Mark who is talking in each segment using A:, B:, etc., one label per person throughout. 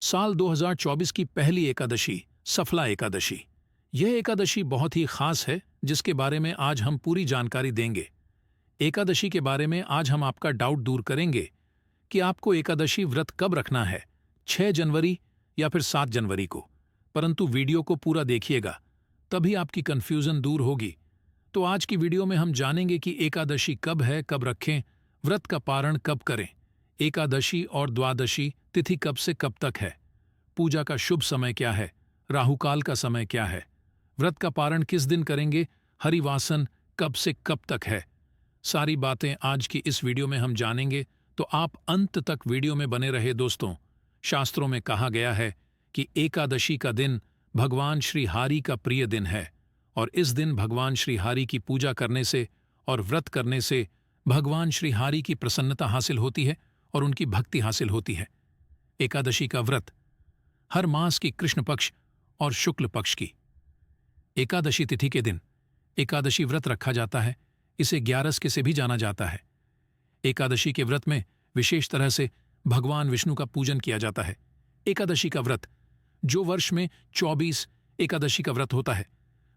A: साल 2024 की पहली एकादशी, सफला एकादशी। यह एकादशी बहुत ही खास है, जिसके बारे में आज हम पूरी जानकारी देंगे। एकादशी के बारे में आज हम आपका डाउट दूर करेंगे कि आपको एकादशी व्रत कब रखना है, 6 जनवरी या फिर 7 जनवरी को। परंतु वीडियो को पूरा देखिएगा, तभी आपकी कंफ्यूजन दूर होगी। तो आज की वीडियो में हम जानेंगे कि एकादशी कब है, कब रखें, व्रत का पारण कब करें, एकादशी और द्वादशी तिथि कब से कब तक है, पूजा का शुभ समय क्या है, राहुकाल का समय क्या है, व्रत का पारण किस दिन करेंगे, हरिवासन कब से कब तक है। सारी बातें आज की इस वीडियो में हम जानेंगे, तो आप अंत तक वीडियो में बने रहे दोस्तों। शास्त्रों में कहा गया है कि एकादशी का दिन भगवान श्री हरि का प्रिय दिन है, और इस दिन भगवान श्री हरि की पूजा करने से और व्रत करने से भगवान श्री हरि की प्रसन्नता हासिल होती है और उनकी भक्ति हासिल होती है। एकादशी का व्रत हर मास की कृष्ण पक्ष और शुक्ल पक्ष की एकादशी तिथि के दिन एकादशी व्रत रखा जाता है। इसे ग्यारस के से भी जाना जाता है। एकादशी के व्रत में विशेष तरह से भगवान विष्णु का पूजन किया जाता है। एकादशी का व्रत जो वर्ष में 24 एकादशी का व्रत होता है,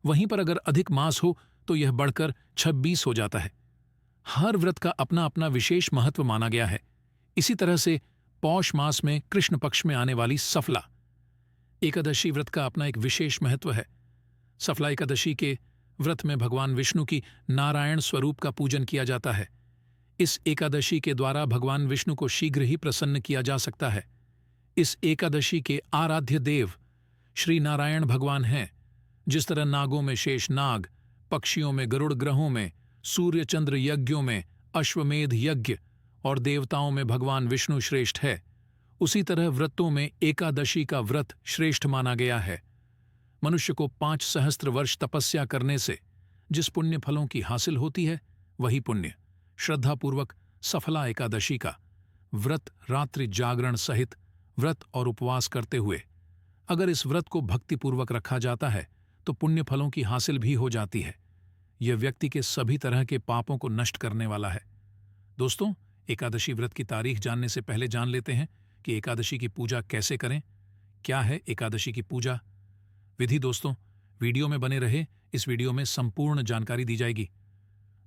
A: वहीं पर अगर अधिक मास हो तो यह बढ़कर 26 हो जाता है। हर व्रत का अपना अपना विशेष महत्व माना गया है। इसी तरह से पौष मास में कृष्ण पक्ष में आने वाली सफला एकादशी व्रत का अपना एक विशेष महत्व है। सफला एकादशी के व्रत में भगवान विष्णु की नारायण स्वरूप का पूजन किया जाता है। इस एकादशी के द्वारा भगवान विष्णु को शीघ्र ही प्रसन्न किया जा सकता है। इस एकादशी के आराध्य देव श्री नारायण भगवान हैं। जिस तरह नागों में शेष नाग, पक्षियों में गरुड़, ग्रहों में सूर्य चंद्र, यज्ञों में अश्वमेध यज्ञ और देवताओं में भगवान विष्णु श्रेष्ठ है, उसी तरह व्रतों में एकादशी का व्रत श्रेष्ठ माना गया है। मनुष्य को 5 सहस्त्र वर्ष तपस्या करने से जिस पुण्य फलों की हासिल होती है, वही पुण्य श्रद्धापूर्वक सफला एकादशी का व्रत रात्रि जागरण सहित व्रत और उपवास करते हुए अगर इस व्रत को भक्तिपूर्वक रखा जाता है तो पुण्य फलों की हासिल भी हो जाती है। यह व्यक्ति के सभी तरह के पापों को नष्ट करने वाला है। दोस्तों, एकादशी व्रत की तारीख जानने से पहले जान लेते हैं कि एकादशी की पूजा कैसे करें। क्या है एकादशी की पूजा विधि? दोस्तों, वीडियो में बने रहे, इस वीडियो में संपूर्ण जानकारी दी जाएगी।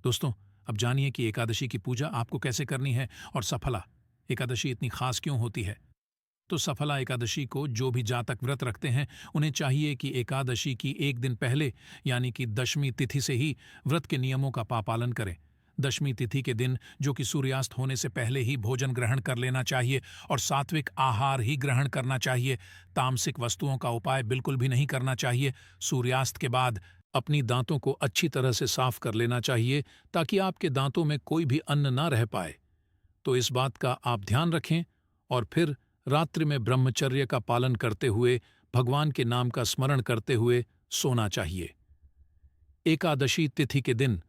A: दोस्तों, अब जानिए कि एकादशी की पूजा आपको कैसे करनी है और सफला एकादशी इतनी खास क्यों होती है। तो सफला एकादशी को जो भी जातक व्रत रखते हैं, उन्हें चाहिए कि एकादशी की एक दिन पहले यानी कि दशमी तिथि से ही व्रत के नियमों का पालन करें। दशमी तिथि के दिन जो कि सूर्यास्त होने से पहले ही भोजन ग्रहण कर लेना चाहिए और सात्विक आहार ही ग्रहण करना चाहिए। तामसिक वस्तुओं का उपाय बिल्कुल भी नहीं करना चाहिए। सूर्यास्त के बाद अपनी दांतों को अच्छी तरह से साफ कर लेना चाहिए ताकि आपके दांतों में कोई भी अन्न ना रह पाए। तो इस बात का आप ध्यान रखें और फिर रात्रि में ब्रह्मचर्य का पालन करते हुए भगवान के नाम का स्मरण करते हुए सोना चाहिए। एकादशी तिथि के दिन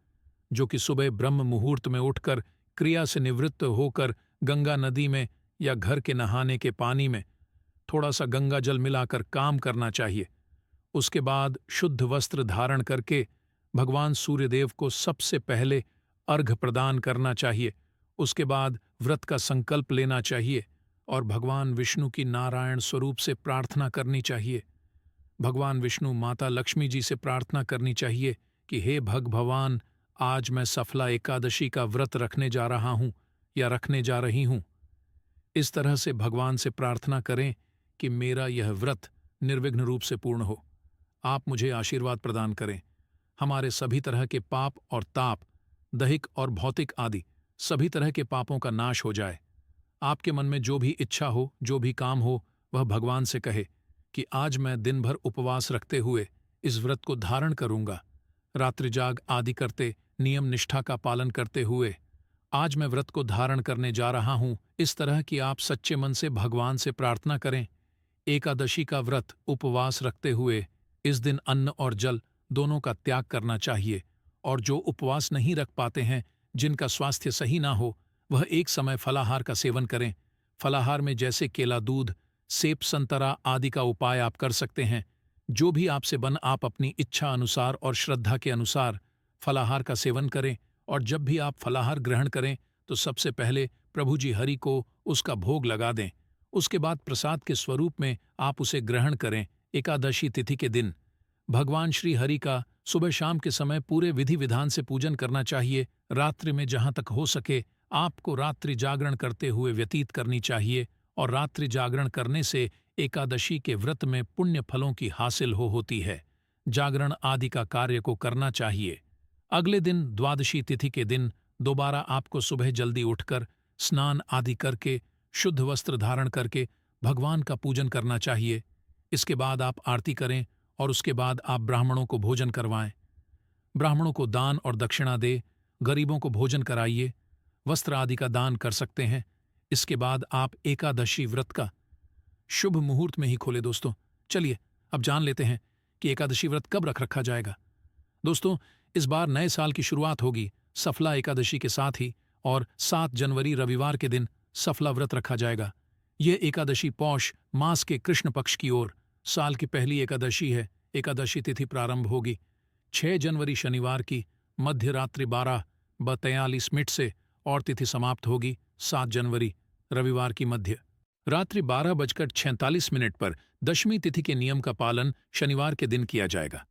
A: जो कि सुबह ब्रह्म मुहूर्त में उठकर क्रिया से निवृत्त होकर गंगा नदी में या घर के नहाने के पानी में थोड़ा सा गंगा जल मिलाकर काम करना चाहिए। उसके बाद शुद्ध वस्त्र धारण करके भगवान सूर्यदेव को सबसे पहले अर्घ्य प्रदान करना चाहिए। उसके बाद व्रत का संकल्प लेना चाहिए और भगवान विष्णु की नारायण स्वरूप से प्रार्थना करनी चाहिए। भगवान विष्णु माता लक्ष्मी जी से प्रार्थना करनी चाहिए कि हे भगवान, आज मैं सफला एकादशी का व्रत रखने जा रहा हूं या रखने जा रही हूं। इस तरह से भगवान से प्रार्थना करें कि मेरा यह व्रत निर्विघ्न रूप से पूर्ण हो। आप मुझे आशीर्वाद प्रदान करें। हमारे सभी तरह के पाप और ताप, दैहिक और भौतिक आदि सभी तरह के पापों का नाश हो जाए। आपके मन में जो भी इच्छा हो, जो भी काम हो, वह भगवान से कहे कि आज मैं दिन भर उपवास रखते हुए इस व्रत को धारण करूंगा। रात्रि जाग आदि करते, नियम निष्ठा का पालन करते हुए आज मैं व्रत को धारण करने जा रहा हूं। इस तरह की आप सच्चे मन से भगवान से प्रार्थना करें। एकादशी का व्रत उपवास रखते हुए इस दिन अन्न और जल दोनों का त्याग करना चाहिए, और जो उपवास नहीं रख पाते हैं, जिनका स्वास्थ्य सही ना हो, वह एक समय फलाहार का सेवन करें। फलाहार में जैसे केला, दूध, सेब, संतरा आदि का उपाय आप कर सकते हैं। जो भी आपसे बन आप अपनी इच्छा अनुसार और श्रद्धा के अनुसार फलाहार का सेवन करें। और जब भी आप फलाहार ग्रहण करें तो सबसे पहले प्रभु जी हरि को उसका भोग लगा दें। उसके बाद प्रसाद के स्वरूप में आप उसे ग्रहण करें। एकादशी तिथि के दिन भगवान श्री हरि का सुबह शाम के समय पूरे विधि विधान से पूजन करना चाहिए। रात्रि में जहां तक हो सके आपको रात्रि जागरण करते हुए व्यतीत करनी चाहिए, और रात्रि जागरण करने से एकादशी के व्रत में पुण्य फलों की हासिल होती है। जागरण आदि का कार्य को करना चाहिए। अगले दिन द्वादशी तिथि के दिन दोबारा आपको सुबह जल्दी उठकर स्नान आदि करके शुद्ध वस्त्र धारण करके भगवान का पूजन करना चाहिए। इसके बाद आप आरती करें और उसके बाद आप ब्राह्मणों को भोजन करवाएं। ब्राह्मणों को दान और दक्षिणा दे, गरीबों को भोजन कराइए, वस्त्र आदि का दान कर सकते हैं। इसके बाद आप एकादशी व्रत का शुभ मुहूर्त में ही खोले। दोस्तों चलिए अब जान लेते हैं कि एकादशी व्रत कब रखा जाएगा। दोस्तों इस बार नए साल की शुरुआत होगी सफला एकादशी के साथ ही, और 7 जनवरी रविवार के दिन सफला व्रत रखा जाएगा। यह एकादशी पौष मास के कृष्ण पक्ष की ओर साल की पहली एकादशी है। एकादशी तिथि प्रारंभ होगी 6 जनवरी शनिवार की मध्य रात्रि 12:43 से, और तिथि समाप्त होगी 7 जनवरी रविवार की मध्य रात्रि 12:46 पर। दशमी तिथि के नियम का पालन शनिवार के दिन किया जाएगा।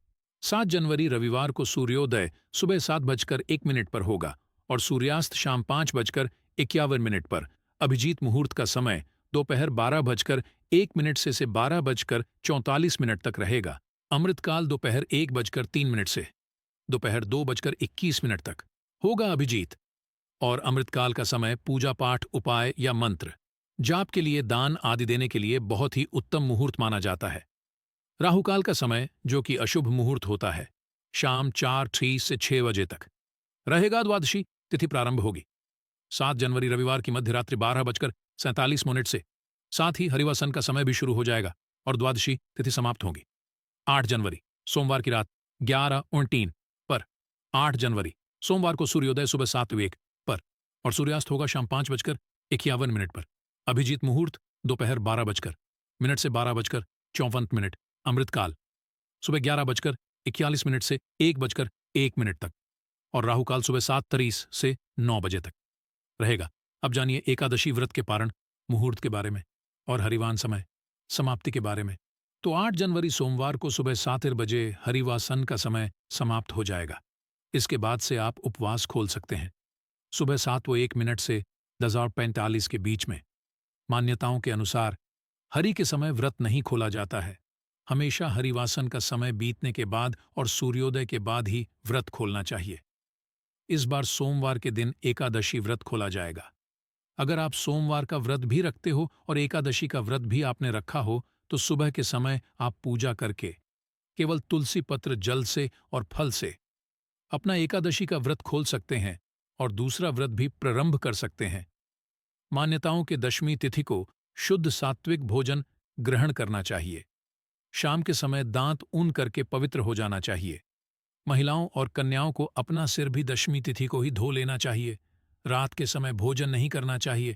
A: 7 जनवरी रविवार को सूर्योदय सुबह 7:01 पर होगा और सूर्यास्त शाम 5:51 पर। अभिजीत मुहूर्त का समय दोपहर 12:01 से 12:44 तक रहेगा। अमृतकाल दोपहर 1:03 से दोपहर 2:21 तक होगा अभिजीत। और अमृतकाल का समय पूजा पाठ, उपाय या मंत्र जाप के लिए, दान आदि देने के लिए बहुत ही उत्तम मुहूर्त माना जाता है। राहुकाल का समय, जो कि अशुभ मुहूर्त होता है, शाम 4:30 से 6 बजे तक रहेगा। द्वादशी तिथि प्रारंभ होगी 7 जनवरी रविवार की मध्य रात्रि 12:47 से। साथ ही हरिवासन का समय भी शुरू हो जाएगा और द्वादशी तिथि समाप्त होगी 8 जनवरी सोमवार की रात 11:29 पर। 8 जनवरी सोमवार को सूर्योदय सुबह 7:01 पर और सूर्यास्त होगा शाम 5:51 पर। अभिजीत मुहूर्त दोपहर 12 से 12:54। अमृतकाल सुबह 11:41 से 1:01 तक, और राहुकाल सुबह 7:30 से 9 बजे तक रहेगा। अब जानिए एकादशी व्रत के पारण मुहूर्त के बारे में और हरिवान समय समाप्ति के बारे में। तो 8 जनवरी सोमवार को सुबह 7 बजे हरिवासन का समय समाप्त हो जाएगा। इसके बाद से आप उपवास खोल सकते हैं सुबह 7:01 से 10:45 के बीच में। मान्यताओं के अनुसार हरि के समय व्रत नहीं खोला जाता है। हमेशा हरिवासन का समय बीतने के बाद और सूर्योदय के बाद ही व्रत खोलना चाहिए। इस बार सोमवार के दिन एकादशी व्रत खोला जाएगा। अगर आप सोमवार का व्रत भी रखते हो और एकादशी का व्रत भी आपने रखा हो, तो सुबह के समय आप पूजा करके केवल तुलसी पत्र, जल से और फल से अपना एकादशी का व्रत खोल सकते हैं और दूसरा व्रत भी प्रारंभ कर सकते हैं। मान्यताओं के दशमी तिथि को शुद्ध सात्विक भोजन ग्रहण करना चाहिए। शाम के समय दांत ऊन करके पवित्र हो जाना चाहिए। महिलाओं और कन्याओं को अपना सिर भी दशमी तिथि को ही धो लेना चाहिए। रात के समय भोजन नहीं करना चाहिए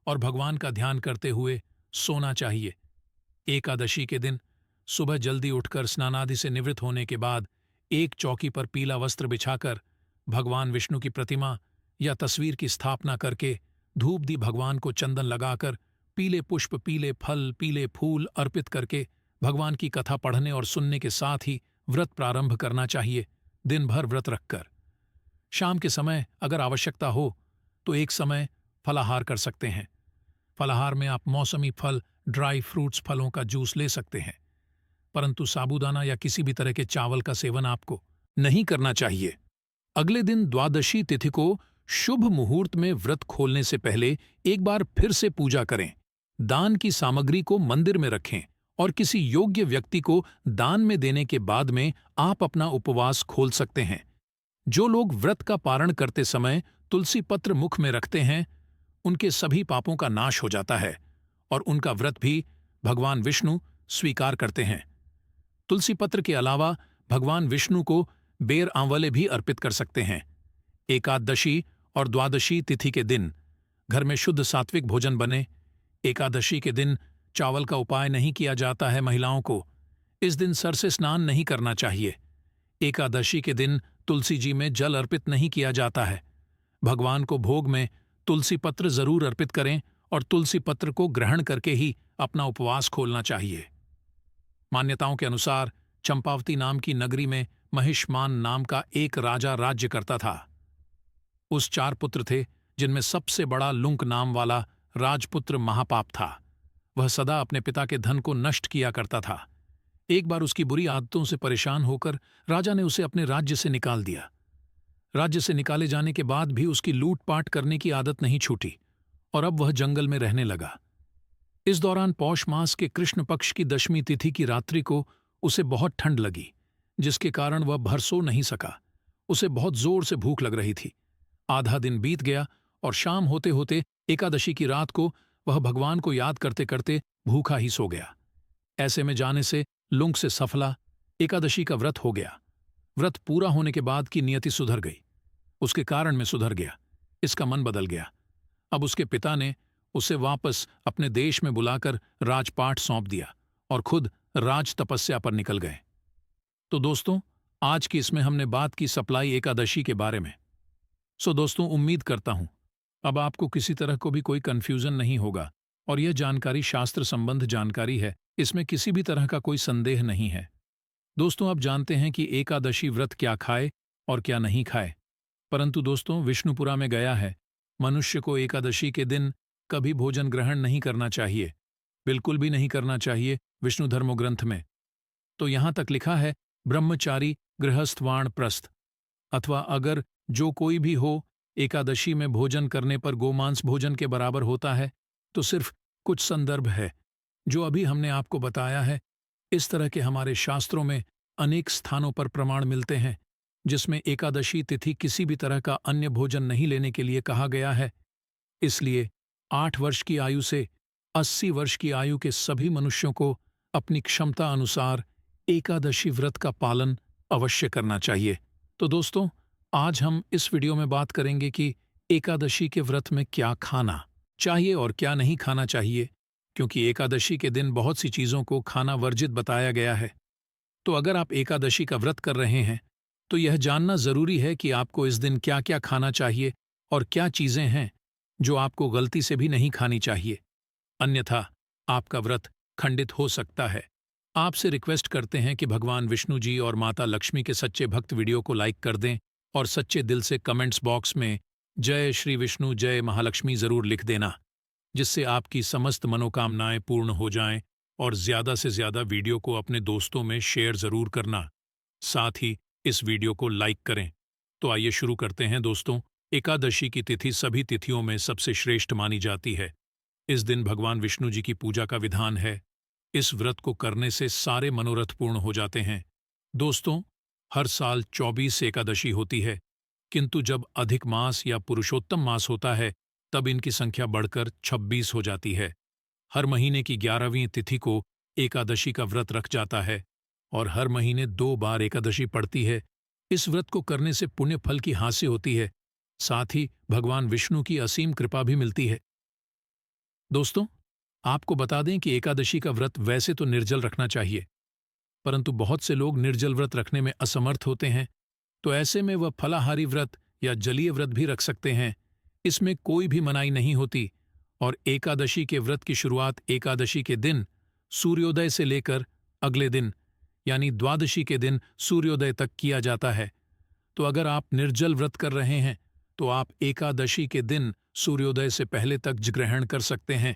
A: और भगवान का ध्यान करते हुए सोना चाहिए। एकादशी के दिन सुबह जल्दी उठकर स्नानादि से निवृत्त होने के बाद एक चौकी पर पीला वस्त्र बिछाकर भगवान विष्णु की प्रतिमा या तस्वीर की स्थापना करके धूप दी भगवान को चंदन लगाकर पीले पुष्प, पीले फल, पीले फूल अर्पित करके भगवान की कथा पढ़ने और सुनने के साथ ही व्रत प्रारंभ करना चाहिए। दिन भर व्रत रखकर शाम के समय अगर आवश्यकता हो तो एक समय फलाहार कर सकते हैं। फलाहार में आप मौसमी फल, ड्राई फ्रूट्स, फलों का जूस ले सकते हैं, परंतु साबूदाना या किसी भी तरह के चावल का सेवन आपको नहीं करना चाहिए। अगले दिन द्वादशी तिथि को शुभ मुहूर्त में व्रत खोलने से पहले एक बार फिर से पूजा करें। दान की सामग्री को मंदिर में रखें और किसी योग्य व्यक्ति को दान में देने के बाद में आप अपना उपवास खोल सकते हैं। जो लोग व्रत का पारण करते समय तुलसी पत्र मुख में रखते हैं, उनके सभी पापों का नाश हो जाता है और उनका व्रत भी भगवान विष्णु स्वीकार करते हैं। तुलसी पत्र के अलावा भगवान विष्णु को बेर आंवले भी अर्पित कर सकते हैं। एकादशी और द्वादशी तिथि के दिन घर में शुद्ध सात्विक भोजन बने। एकादशी के दिन चावल का उपाय नहीं किया जाता है। महिलाओं को इस दिन सर से स्नान नहीं करना चाहिए। एकादशी के दिन तुलसी जी में जल अर्पित नहीं किया जाता है। भगवान को भोग में तुलसी पत्र जरूर अर्पित करें और तुलसी पत्र को ग्रहण करके ही अपना उपवास खोलना चाहिए। मान्यताओं के अनुसार चंपावती नाम की नगरी में महिष्मान नाम का एक राजा राज्य करता था। उस 4 पुत्र थे, जिनमें सबसे बड़ा लुंक नाम वाला राजपुत्र महापाप था। वह सदा अपने पिता के धन को नष्ट किया करता था। एक बार उसकी बुरी आदतों से परेशान होकर राजा ने उसे अपने राज्य से निकाल दिया। राज्य से निकाले जाने के बाद भी उसकी लूटपाट करने की आदत नहीं छूटी और अब वह जंगल में रहने लगा। इस दौरान पौष मास के कृष्ण पक्ष की दशमी तिथि की रात्रि को उसे बहुत ठंड लगी, जिसके कारण वह भर सो नहीं सका। उसे बहुत जोर से भूख लग रही थी। आधा दिन बीत गया और शाम होते होते एकादशी की रात को वह भगवान को याद करते करते भूखा ही सो गया। ऐसे में जाने से लुंग से सफला एकादशी का व्रत हो गया। व्रत पूरा होने के बाद की नियति सुधर गई, उसके कारण में सुधर गया, इसका मन बदल गया। अब उसके पिता ने उसे वापस अपने देश में बुलाकर राजपाट सौंप दिया और खुद राज तपस्या पर निकल गए। तो दोस्तों, आज की इसमें हमने बात की सप्लाई एकादशी के बारे में। सो दोस्तों, उम्मीद करता हूं अब आपको किसी तरह को भी कोई कंफ्यूजन नहीं होगा और यह जानकारी शास्त्र संबंध जानकारी है, इसमें किसी भी तरह का कोई संदेह नहीं है। दोस्तों, आप जानते हैं कि एकादशी व्रत क्या खाए और क्या नहीं खाए, परंतु दोस्तों, विष्णुपुरा में गया है मनुष्य को एकादशी के दिन कभी भोजन ग्रहण नहीं करना चाहिए, बिल्कुल भी नहीं करना चाहिए विष्णु धर्मो ग्रंथ में। तो यहां तक लिखा है, ब्रह्मचारी गृहस्थ वाणप्रस्थ, अथवा अगर जो कोई भी हो एकादशी में भोजन करने पर गोमांस भोजन के बराबर होता है, तो सिर्फ कुछ संदर्भ है जो अभी हमने आपको बताया है। इस तरह के हमारे शास्त्रों में अनेक स्थानों पर प्रमाण मिलते हैं जिसमें एकादशी तिथि किसी भी तरह का अन्य भोजन नहीं लेने के लिए कहा गया है। इसलिए 8 वर्ष की आयु से 80 वर्ष की आयु के सभी मनुष्यों को अपनी क्षमता अनुसार एकादशी व्रत का पालन अवश्य करना चाहिए। तो दोस्तों, आज हम इस वीडियो में बात करेंगे कि एकादशी के व्रत में क्या खाना चाहिए और क्या नहीं खाना चाहिए, क्योंकि एकादशी के दिन बहुत सी चीज़ों को खाना वर्जित बताया गया है। तो अगर आप एकादशी का व्रत कर रहे हैं तो यह जानना ज़रूरी है कि आपको इस दिन क्या क्या खाना चाहिए और क्या चीज़ें हैं जो आपको गलती से भी नहीं खानी चाहिए, अन्यथा आपका व्रत खंडित हो सकता है। आपसे रिक्वेस्ट करते हैं कि भगवान विष्णु जी और माता लक्ष्मी के सच्चे भक्त वीडियो को लाइक कर दें और सच्चे दिल से कमेंट्स बॉक्स में जय श्री विष्णु जय महालक्ष्मी ज़रूर लिख देना, जिससे आपकी समस्त मनोकामनाएं पूर्ण हो जाएं। और ज़्यादा से ज़्यादा वीडियो को अपने दोस्तों में शेयर ज़रूर करना, साथ ही इस वीडियो को लाइक करें। तो आइए शुरू करते हैं दोस्तों। एकादशी की तिथि सभी तिथियों में सबसे श्रेष्ठ मानी जाती है। इस दिन भगवान विष्णु जी की पूजा का विधान है। इस व्रत को करने से सारे मनोरथ पूर्ण हो जाते हैं। दोस्तों, हर साल 24 एकादशी होती है, किंतु जब अधिक मास या पुरुषोत्तम मास होता है तब इनकी संख्या बढ़कर 26 हो जाती है। हर महीने की 11वीं तिथि को एकादशी का व्रत रख जाता है और हर महीने 2 बार एकादशी पड़ती है। इस व्रत को करने से पुण्य फल की हासिल होती है, साथ ही भगवान विष्णु की असीम कृपा भी मिलती है। दोस्तों, आपको बता दें कि एकादशी का व्रत वैसे तो निर्जल रखना चाहिए, परंतु बहुत से लोग निर्जल व्रत रखने में असमर्थ होते हैं, तो ऐसे में वह फलाहारी व्रत या जलीय व्रत भी रख सकते हैं। इसमें कोई भी मनाही नहीं होती और एकादशी के व्रत की शुरुआत एकादशी के दिन सूर्योदय से लेकर अगले दिन यानी द्वादशी के दिन सूर्योदय तक किया जाता है। तो अगर आप निर्जल व्रत कर रहे हैं तो आप एकादशी के दिन सूर्योदय से पहले तक ग्रहण कर सकते हैं,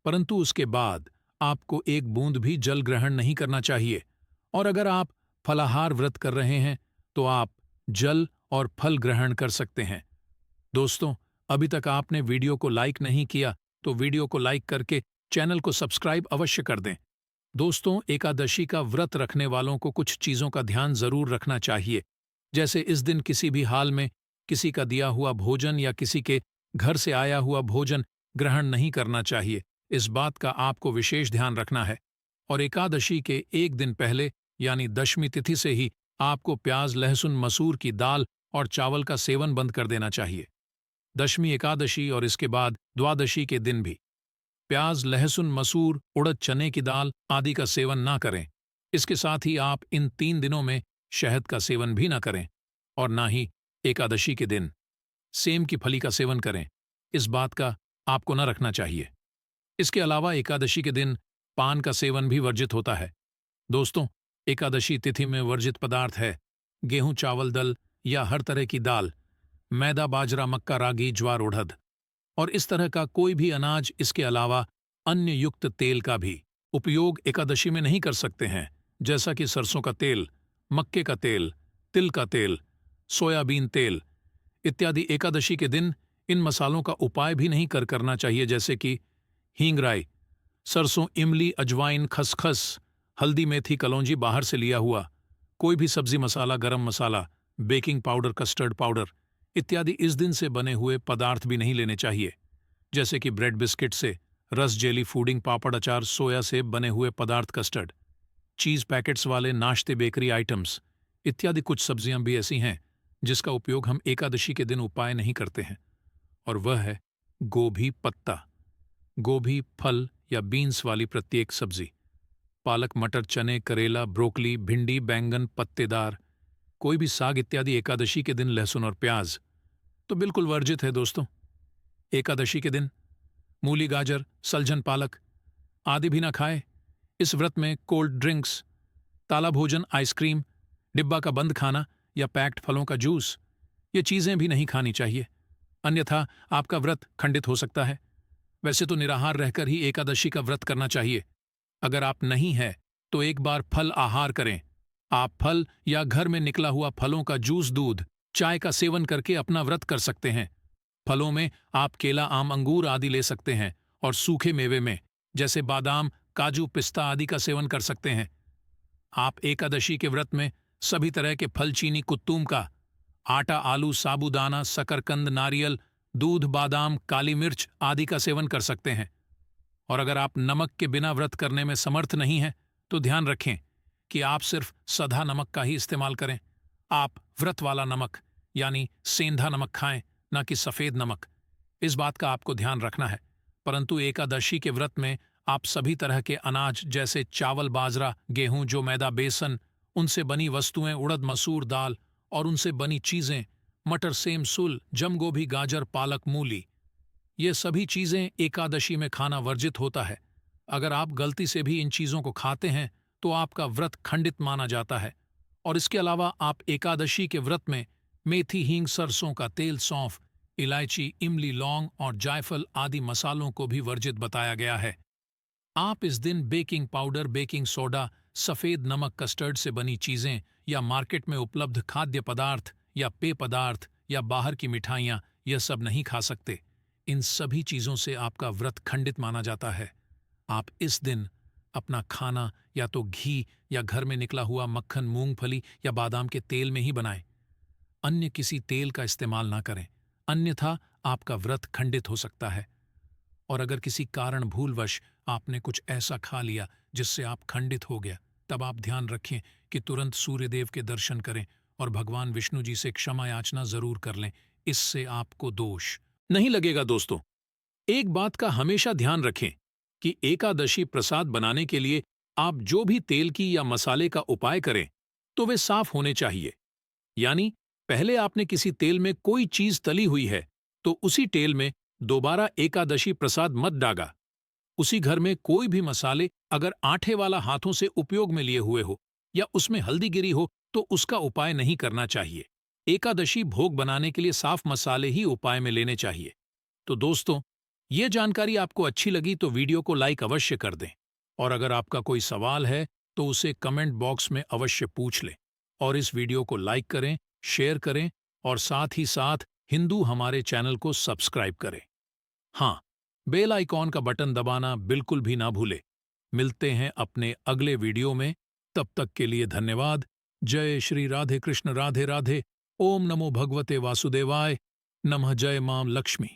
A: परंतु उसके बाद आपको एक बूंद भी जल ग्रहण नहीं करना चाहिए। और अगर आप फलाहार व्रत कर रहे हैं तो आप जल और फल ग्रहण कर सकते हैं। दोस्तों, अभी तक आपने वीडियो को लाइक नहीं किया तो वीडियो को लाइक करके चैनल को सब्सक्राइब अवश्य कर दें। दोस्तों, एकादशी का व्रत रखने वालों को कुछ चीज़ों का ध्यान जरूर रखना चाहिए, जैसे इस दिन किसी भी हाल में किसी का दिया हुआ भोजन या किसी के घर से आया हुआ भोजन ग्रहण नहीं करना चाहिए। इस बात का आपको विशेष ध्यान रखना है। और एकादशी के एक दिन पहले यानी दशमी तिथि से ही आपको प्याज, लहसुन, मसूर की दाल और चावल का सेवन बंद कर देना चाहिए। दशमी एकादशी और इसके बाद द्वादशी के दिन भी प्याज, लहसुन, मसूर, उड़द, चने की दाल आदि का सेवन ना करें। इसके साथ ही आप इन 3 दिनों में शहद का सेवन भी ना करें और ना ही एकादशी के दिन सेम की फली का सेवन करें। इस बात का आपको न रखना चाहिए। इसके अलावा एकादशी के दिन पान का सेवन भी वर्जित होता है। दोस्तों, एकादशी तिथि में वर्जित पदार्थ है गेहूं, चावल, दल या हर तरह की दाल, मैदा, बाजरा, मक्का, रागी, ज्वार, उड़द और इस तरह का कोई भी अनाज। इसके अलावा अन्य युक्त तेल का भी उपयोग एकादशी में नहीं कर सकते हैं, जैसा कि सरसों का तेल, मक्के का तेल, तिल का तेल, सोयाबीन तेल इत्यादि। एकादशी के दिन इन मसालों का उपाय भी नहीं करना चाहिए, जैसे कि हींग, राई, सरसों, इमली, अजवाइन, खसखस, हल्दी, मेथी, कलौंजी बाहर से लिया हुआ, कोई भी सब्जी मसाला, गरम मसाला, बेकिंग पाउडर, कस्टर्ड पाउडर इत्यादि इस दिन से बने हुए पदार्थ भी नहीं लेने चाहिए, जैसे कि ब्रेड, बिस्किट से, रस, जेली, फूडिंग, पापड़, अचार, सोया से बने हुए पदार्थ, कस्टर्ड, चीज पैकेट्स वाले नाश्ते, बेकरी आइटम्स इत्यादि। कुछ सब्जियां भी ऐसी हैं जिसका उपयोग हम एकादशी के दिन उपाय नहीं करते हैं, और वह है गोभी पत्ता। गोभी, फल या बीन्स वाली प्रत्येक सब्जी, पालक, मटर, चने, करेला, ब्रोकली, भिंडी, बैंगन, पत्तेदार, कोई भी साग इत्यादि। एकादशी के दिन लहसुन और प्याज तो बिल्कुल वर्जित है दोस्तों। एकादशी के दिन मूली, गाजर, सलजन, पालक आदि भी ना खाए। इस व्रत में कोल्ड ड्रिंक्स, ताला भोजन, आइसक्रीम, डिब्बा का बंद खाना या पैक्ड फलों का जूस, ये चीजें भी नहीं खानी चाहिए, अन्यथा आपका व्रत खंडित हो सकता है। वैसे तो निराहार रहकर ही एकादशी का व्रत करना चाहिए। अगर आप नहीं है तो एक बार फल आहार करें। आप फल या घर में निकला हुआ फलों का जूस, दूध, चाय का सेवन करके अपना व्रत कर सकते हैं। फलों में आप केला, आम, अंगूर आदि ले सकते हैं, और सूखे मेवे में जैसे बादाम, काजू, पिस्ता आदि का सेवन कर सकते हैं। आप एकादशी के व्रत में सभी तरह के फल, चीनी, कुत्तूम का आटा, आलू, साबूदाना, शकरकंद, नारियल, दूध, बादाम, काली मिर्च आदि का सेवन कर सकते हैं। और अगर आप नमक के बिना व्रत करने में समर्थ नहीं हैं, तो ध्यान रखें कि आप सिर्फ सधा नमक का ही इस्तेमाल करें। आप व्रत वाला नमक यानी सेंधा नमक खाएं, न कि सफेद नमक। इस बात का आपको ध्यान रखना है। परंतु एकादशी के व्रत में आप सभी तरह के अनाज जैसे चावल, बाजरा, गेहूं, जो मैदा, बेसन, उनसे बनी वस्तुएं, उड़द, मसूर दाल और उनसे बनी चीजें, मटर, सेम, सुल, जमगोभी, गाजर, पालक, मूली, ये सभी चीजें एकादशी में खाना वर्जित होता है। अगर आप गलती से भी इन चीजों को खाते हैं तो आपका व्रत खंडित माना जाता है। और इसके अलावा आप एकादशी के व्रत में मेथी, हींग, सरसों का तेल, सौंफ, इलायची, इमली, लौंग और जायफल आदि मसालों को भी वर्जित बताया गया है। आप इस दिन बेकिंग पाउडर, बेकिंग सोडा, सफेद नमक, कस्टर्ड से बनी चीजें या मार्केट में उपलब्ध खाद्य पदार्थ या पेय पदार्थ या बाहर की मिठाइयाँ यह सब नहीं खा सकते। इन सभी चीजों से आपका व्रत खंडित माना जाता है। आप इस दिन अपना खाना या तो घी या घर में निकला हुआ मक्खन, मूंगफली या बादाम के तेल में ही बनाएं। अन्य किसी तेल का इस्तेमाल ना करें, अन्यथा आपका व्रत खंडित हो सकता है। और अगर किसी कारण भूलवश आपने कुछ ऐसा खा लिया जिससे आप खंडित हो गया, तब आप ध्यान रखें कि तुरंत सूर्यदेव के दर्शन करें और भगवान विष्णु जी से क्षमा याचना जरूर कर लें। इससे आपको दोष नहीं लगेगा। दोस्तों, एक बात का हमेशा ध्यान रखें कि एकादशी प्रसाद बनाने के लिए आप जो भी तेल की या मसाले का उपाय करें तो वे साफ होने चाहिए। यानी पहले आपने किसी तेल में कोई चीज तली हुई है तो उसी तेल में दोबारा एकादशी प्रसाद मत डागा। उसी घर में कोई भी मसाले अगर आटे वाला हाथों से उपयोग में लिए हुए हो या उसमें हल्दी गिरी हो तो उसका उपाय नहीं करना चाहिए। एकादशी भोग बनाने के लिए साफ मसाले ही उपाय में लेने चाहिए। तो दोस्तों, ये जानकारी आपको अच्छी लगी तो वीडियो को लाइक अवश्य कर दें, और अगर आपका कोई सवाल है तो उसे कमेंट बॉक्स में अवश्य पूछ लें। और इस वीडियो को लाइक करें, शेयर करें और साथ ही साथ हिंदू हमारे चैनल को सब्सक्राइब करें। हाँ, बेल आइकॉन का बटन दबाना बिल्कुल भी ना भूले। मिलते हैं अपने अगले वीडियो में, तब तक के लिए धन्यवाद। जय श्री राधे कृष्ण, राधे राधे। ओम नमो भगवते वासुदेवाय नमः। जय मां लक्ष्मी।